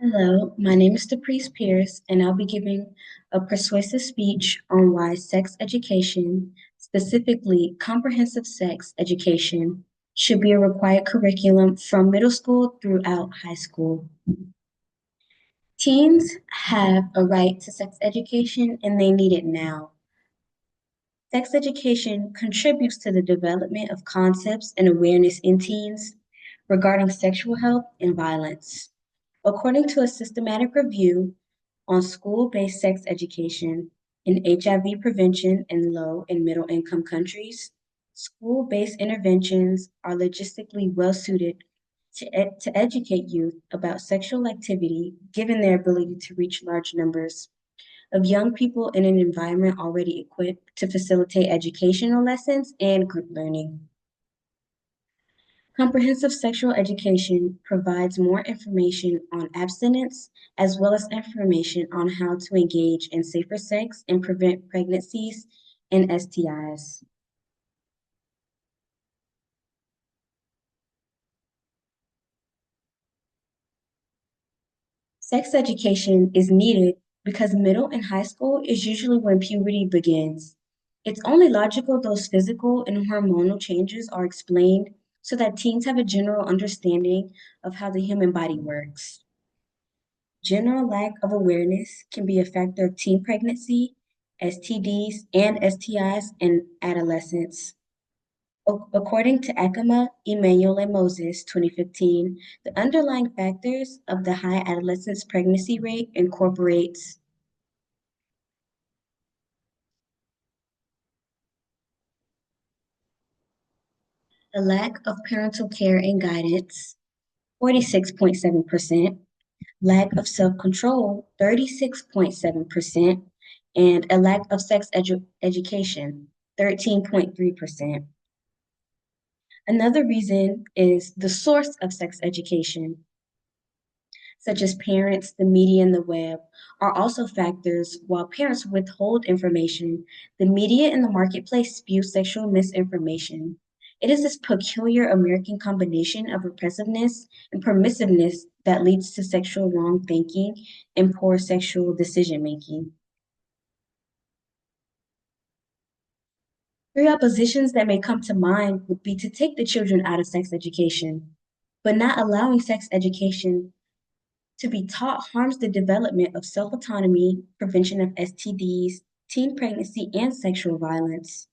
Hello, my name is Depriest Pierce, and I'll be giving a persuasive speech on why sex education, specifically comprehensive sex education, should be a required curriculum from middle school throughout high school. Teens have a right to sex education and they need it now. Sex education contributes to the development of concepts and awareness in teens regarding sexual health and violence. According to a systematic review on school-based sex education in HIV prevention in low and middle income countries, school-based interventions are logistically well suited to educate youth about sexual activity, given their ability to reach large numbers of young people in an environment already equipped to facilitate educational lessons and group learning. Comprehensive sexual education provides more information on abstinence as well as information on how to engage in safer sex and prevent pregnancies and STIs. Sex education is needed because middle and high school is usually when puberty begins. It's only logical those physical and hormonal changes are explained so that teens have a general understanding of how the human body works. General lack of awareness can be a factor of teen pregnancy, STDs, and STIs in adolescents. According to Acema, Emanuel, and Moses, 2015, the underlying factors of the high adolescence pregnancy rate incorporates a lack of parental care and guidance, 46.7%, lack of self-control, 36.7%, and a lack of sex education, 13.3%. Another reason is the source of sex education, such as parents, the media, and the web, are also factors. While parents withhold information, the media and the marketplace spew sexual misinformation. It is this peculiar American combination of repressiveness and permissiveness that leads to sexual wrong thinking and poor sexual decision making. Three oppositions that may come to mind would be to take the children out of sex education, but not allowing sex education to be taught harms the development of self autonomy, prevention of STDs, teen pregnancy, and sexual violence.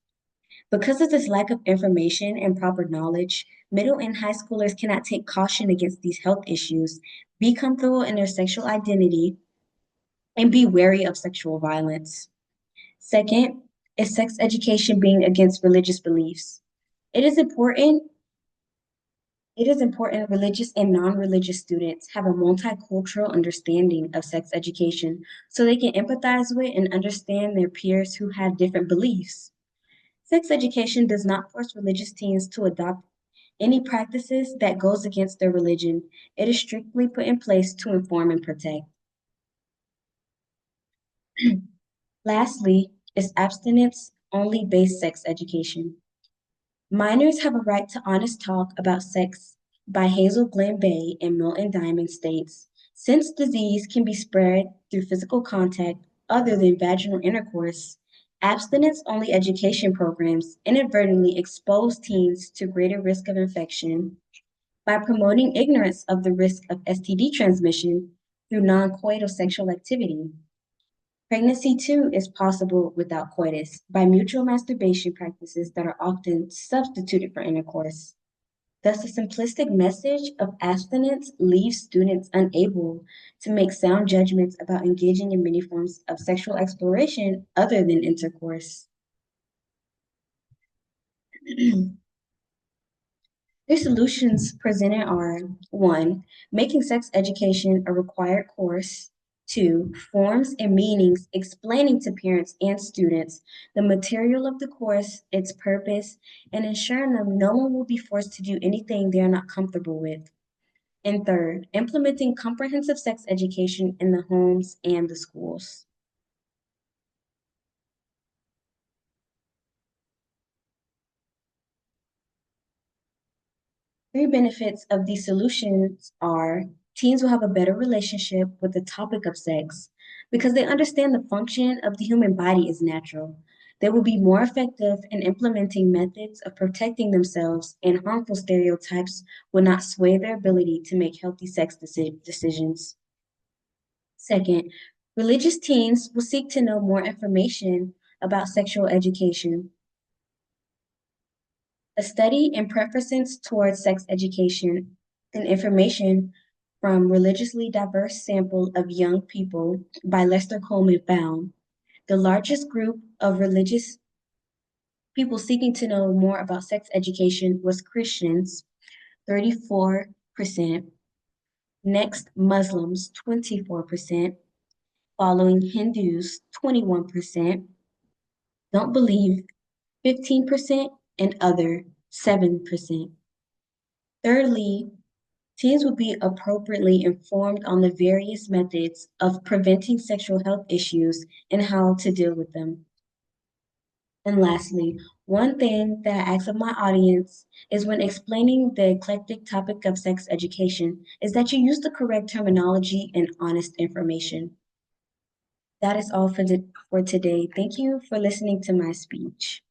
Because of this lack of information and proper knowledge, middle and high schoolers cannot take caution against these health issues, be comfortable in their sexual identity, and be wary of sexual violence. Second, is sex education being against religious beliefs? It is important It is important religious and non-religious students have a multicultural understanding of sex education so they can empathize with and understand their peers who have different beliefs. Sex education does not force religious teens to adopt any practices that goes against their religion. It is strictly put in place to inform and protect. Lastly, is abstinence only based sex education. Minors have a right to honest talk about sex by Hazel Glen Bay and Milton Diamond states, since disease can be spread through physical contact other than vaginal intercourse, abstinence-only education programs inadvertently expose teens to greater risk of infection by promoting ignorance of the risk of STD transmission through non-coital sexual activity. Pregnancy, too, is possible without coitus by mutual masturbation practices that are often substituted for intercourse. Thus, the simplistic message of abstinence leaves students unable to make sound judgments about engaging in many forms of sexual exploration other than intercourse. The solutions presented are one, making sex education a required course, two, forms and meanings explaining to parents and students the material of the course, its purpose, and ensuring that no one will be forced to do anything they are not comfortable with. And third, implementing comprehensive sex education in the homes and the schools. Three benefits of these solutions are teens will have a better relationship with the topic of sex because they understand the function of the human body is natural. They will be more effective in implementing methods of protecting themselves, and harmful stereotypes will not sway their ability to make healthy sex decisions. Second, religious teens will seek to know more information about sexual education. A study in preferences towards sex education and information from religiously diverse sample of young people by Lester Coleman found the largest group of religious people seeking to know more about sex education was Christians, 34%, next Muslims, 24%, following Hindus, 21%, don't believe, 15%, and other, 7%. Thirdly, teens will be appropriately informed on the various methods of preventing sexual health issues and how to deal with them. And lastly, one thing that I ask of my audience is when explaining the eclectic topic of sex education is that you use the correct terminology and honest information. That is all for today. Thank you for listening to my speech.